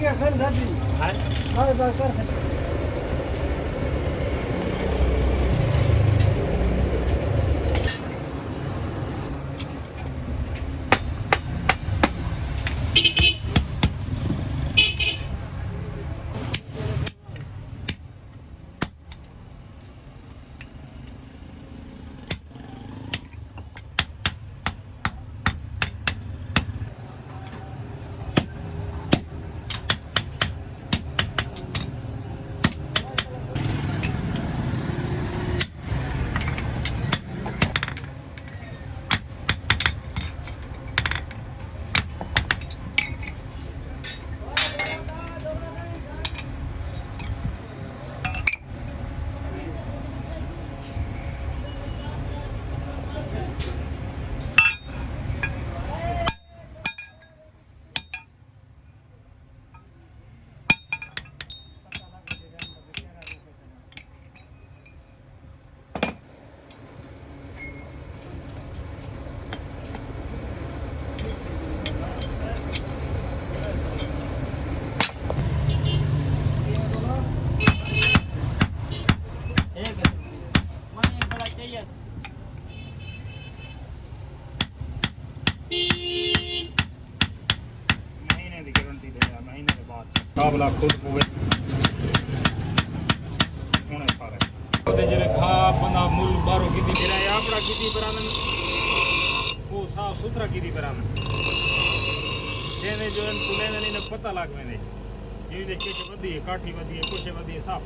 क्या कर दादी हां बाय बाय कर महीने की गारंटी दे रहा महीने के बाद काबला खुद होवे होने पारे ਉਹਦੇ ਜਿਹੜੇ ਖਾ ਬੰਦਾ ਮੁੱਲ ਬਾਹਰੋਂ ਕੀਤੀ ਫਿਰਿਆ ਆਪਣਾ ਕੀਤੀ ਬਰਾਨ ਉਹ ਸਾਫ ਸੁਥਰਾ ਕੀਤੀ ਬਰਾਨ ਜਿਹਨੇ ਜੋ ਇਹਨ ਪੁਲੇ ਨੇ ਨੇ ਪਤਾ ਲੱਗ ਵੈਂਦੇ ਜਿਵੇਂ ਦੇ ਕਿਛ ਵਧੀ ਹੈ ਕਾਠੀ ਵਧੀ ਹੈ ਕੁਛ ਵਧੀ ਹੈ ਸਾਫ